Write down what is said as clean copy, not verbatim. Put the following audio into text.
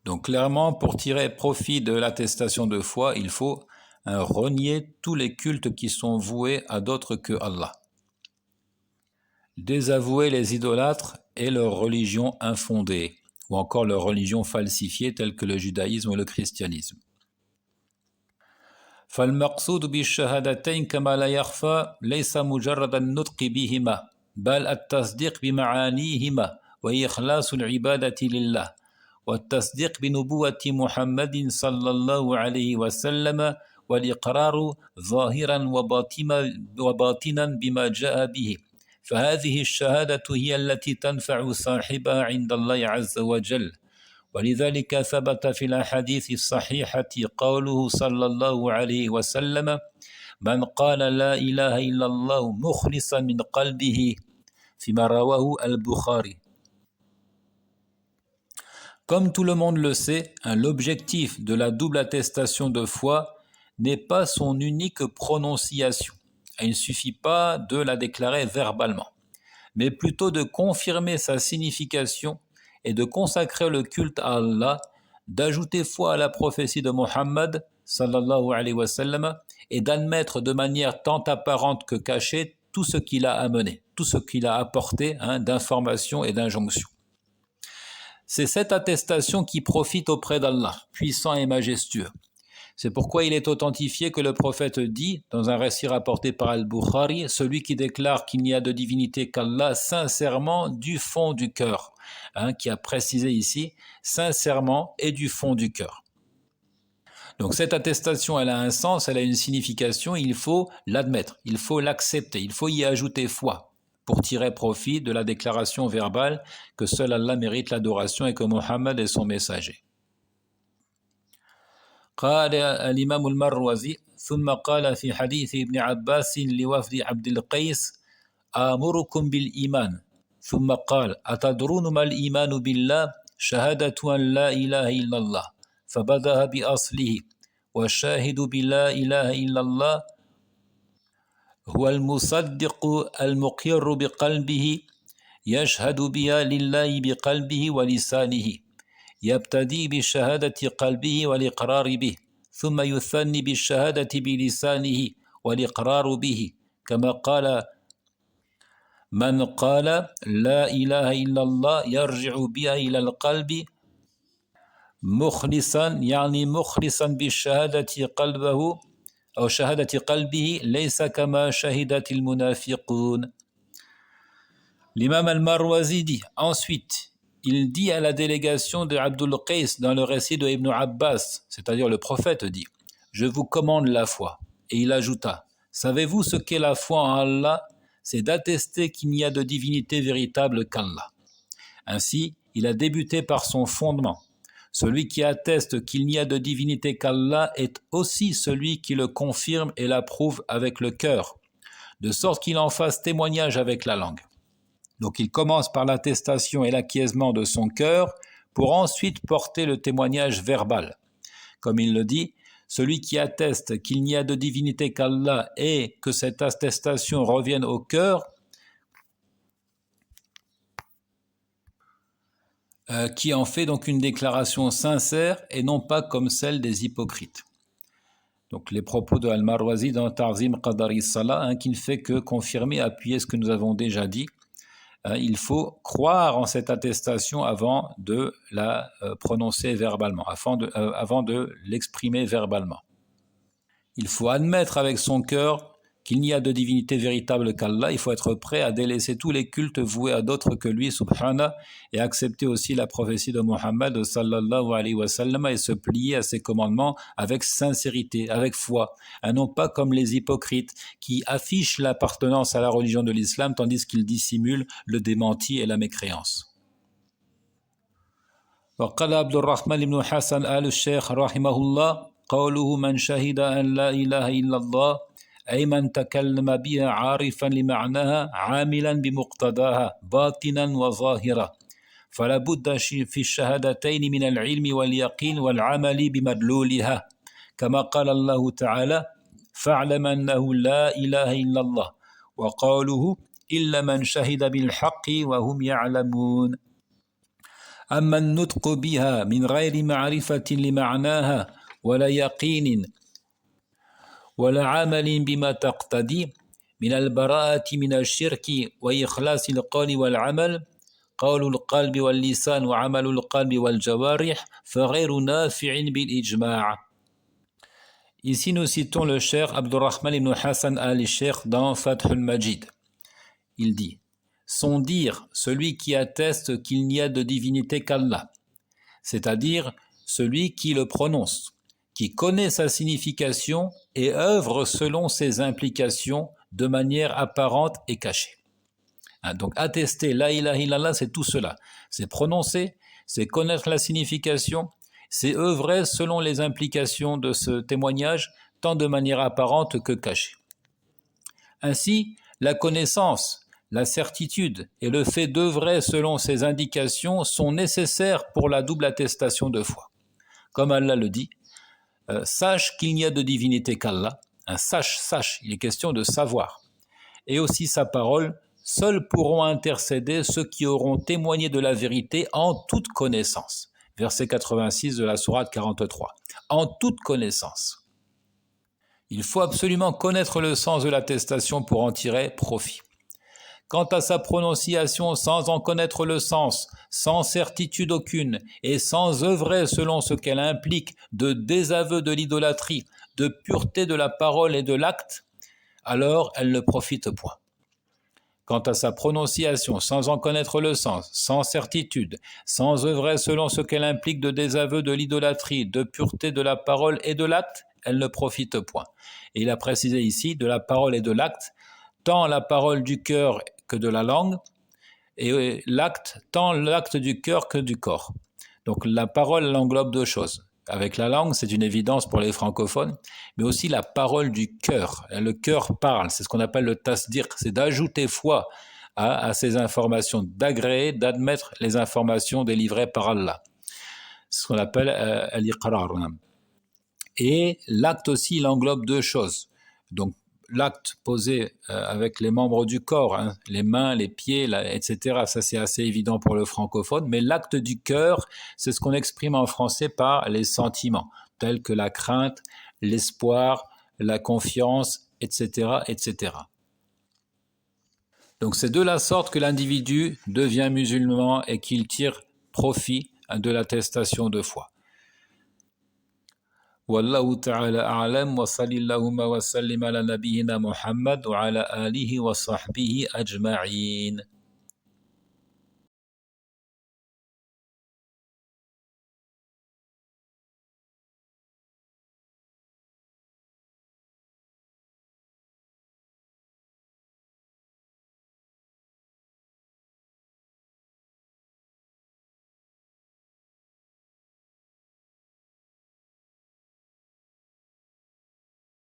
Donc clairement, pour tirer profit de l'attestation de foi, il faut renier tous les cultes qui sont voués à d'autres que Allah. Désavouer les idolâtres et leur religion infondée, ou encore leur religion falsifiée telle que le judaïsme ou le christianisme. فالمقصود بالشهادتين كما لا يخفى ليس مجرد النطق بهما بل التصديق بمعانيهما وإخلاص العبادة لله والتصديق بنبوة محمد صلى الله عليه وسلم والإقرار ظاهرا وباطنا بما جاء به فهذه الشهادة هي التي تنفع صاحبها عند الله عز وجل ولذلك ثبت في الأحاديث الصحيحة قوله صلى الله عليه وسلم من قال لا إله إلا الله مخلصا من قلبه فيما رواه البخاري. Comme tout le monde le sait, l'objectif de la double attestation de foi n'est pas son unique prononciation. Il ne suffit pas de la déclarer verbalement, mais plutôt de confirmer sa signification et de consacrer le culte à Allah, d'ajouter foi à la prophétie de Mohammed sallallahu alayhi wa sallam et d'admettre de manière tant apparente que cachée tout ce qu'il a amené, tout ce qu'il a apporté d'informations et d'injonctions. C'est cette attestation qui profite auprès d'Allah, puissant et majestueux. C'est pourquoi il est authentifié que le prophète dit, dans un récit rapporté par Al-Bukhari, celui qui déclare qu'il n'y a de divinité qu'Allah sincèrement du fond du cœur, qui a précisé ici, sincèrement et du fond du cœur. Donc cette attestation, elle a un sens, elle a une signification, il faut l'admettre, il faut l'accepter, il faut y ajouter foi pour tirer profit de la déclaration verbale que seul Allah mérite l'adoration et que Mohammed est son messager. قال الإمام المروزي ثم قال في حديث ابن عباس لوفد عبد القيس آمركم بالإيمان ثم قال أتدرون ما الإيمان بالله شهادة أن لا إله إلا الله فبدأ بأصله والشاهد بلا إله إلا الله هو المصدق المقر بقلبه يشهد بها لله بقلبه ولسانه يبتدي بالشهادة قلبه والإقرار به ثم يثني بالشهادة بلسانه والإقرار به كما قال من قال لا إله إلا الله يرجع بها إلى القلب مخلصا يعني مخلصا بالشهادة قلبه أو شهادة قلبه ليس كما شهدت المنافقون. L'imam al-Marwazi dit ensuite, il dit à la délégation de Abdul Qais dans le récit de Ibn Abbas, c'est-à-dire le prophète dit, je vous commande la foi. Et il ajouta, savez-vous ce qu'est la foi en Allah? C'est d'attester qu'il n'y a de divinité véritable qu'Allah. Ainsi, il a débuté par son fondement. Celui qui atteste qu'il n'y a de divinité qu'Allah est aussi celui qui le confirme et l'approuve avec le cœur, de sorte qu'il en fasse témoignage avec la langue. Donc il commence par l'attestation et l'acquiescement de son cœur pour ensuite porter le témoignage verbal. Comme il le dit, celui qui atteste qu'il n'y a de divinité qu'Allah et que cette attestation revienne au cœur, qui en fait donc une déclaration sincère et non pas comme celle des hypocrites. Donc les propos de Al-Marwazi dans Ta'zim Qadari Salah, qui ne fait que confirmer, appuyer ce que nous avons déjà dit. Il faut croire en cette attestation avant de la prononcer verbalement, avant de l'exprimer verbalement. Il faut admettre avec son cœur qu'il n'y a de divinité véritable qu'Allah. Il faut être prêt à délaisser tous les cultes voués à d'autres que lui, subhanahu, et accepter aussi la prophétie de Mohammed sallallahu alayhi wa sallam et se plier à ses commandements avec sincérité, avec foi, et non pas comme les hypocrites qui affichent l'appartenance à la religion de l'islam tandis qu'ils dissimulent le démenti et la mécréance. وقال عبد الرحمن بن حسن آل الشيخ رحمه الله قوله من شهد أن لا إله إلا الله أي من تكلم بها عارفا لمعناها عاملا بمقتضاها باطنا وظاهرا فلا بد في الشهادتين من العلم واليقين والعمل بمدلولها كما قال الله تعالى فاعلم أنه لا إله إلا الله وقوله إلا من شهد بالحق وهم يعلمون. أما النطق بها من غير معرفة لمعناها ولا يقين ولا عمل بما تقتضي من البراءة من الشرك وإخلاص القول والعمل قول القلب واللسان وعمل القلب والجوارح فغير نافع بالإجماع. Ici nous citons le cheikh Abdurrahman ibn Hassan al-Sheikh dans Fath al-Majid. Il dit: son dire, celui qui atteste qu'il n'y a de divinité qu'Allah, c'est-à-dire celui qui le prononce, qui connaît sa signification et œuvre selon ses implications de manière apparente et cachée. Donc attester la ilaha illallah, c'est tout cela. C'est prononcer, c'est connaître la signification, c'est œuvrer selon les implications de ce témoignage, tant de manière apparente que cachée. Ainsi, la connaissance, la certitude et le fait d'œuvrer selon ces indications sont nécessaires pour la double attestation de foi. Comme Allah le dit, sache qu'il n'y a de divinité qu'Allah. Sache, il est question de savoir. Et aussi sa parole, seuls pourront intercéder ceux qui auront témoigné de la vérité en toute connaissance. Verset 86 de la sourate 43. En toute connaissance. Il faut absolument connaître le sens de l'attestation pour en tirer profit. Quant à sa prononciation sans en connaître le sens, sans certitude aucune et sans œuvrer selon ce qu'elle implique de désaveu de l'idolâtrie, de pureté de la parole et de l'acte, alors elle ne profite point. Quant à sa prononciation sans en connaître le sens, sans certitude, sans œuvrer selon ce qu'elle implique de désaveu de l'idolâtrie, de pureté de la parole et de l'acte, elle ne profite point. Et il a précisé ici de la parole et de l'acte, tant la parole du cœur que de la langue, et l'acte, tant l'acte du cœur que du corps. Donc la parole, elle englobe deux choses. Avec la langue, c'est une évidence pour les francophones, mais aussi la parole du cœur. Le cœur parle, c'est ce qu'on appelle le tasdir, c'est d'ajouter foi à ces informations, d'agréer, d'admettre les informations délivrées par Allah. C'est ce qu'on appelle al-iqrar. Et l'acte aussi, il englobe deux choses. Donc l'acte posé avec les membres du corps, les mains, les pieds, etc. Ça, c'est assez évident pour le francophone. Mais l'acte du cœur, c'est ce qu'on exprime en français par les sentiments, tels que la crainte, l'espoir, la confiance, etc., etc. Donc, c'est de la sorte que l'individu devient musulman et qu'il tire profit de l'attestation de foi. والله تعالى أعلم وصلى اللهم وسلم على نبينا محمد وعلى آله وصحبه أجمعين.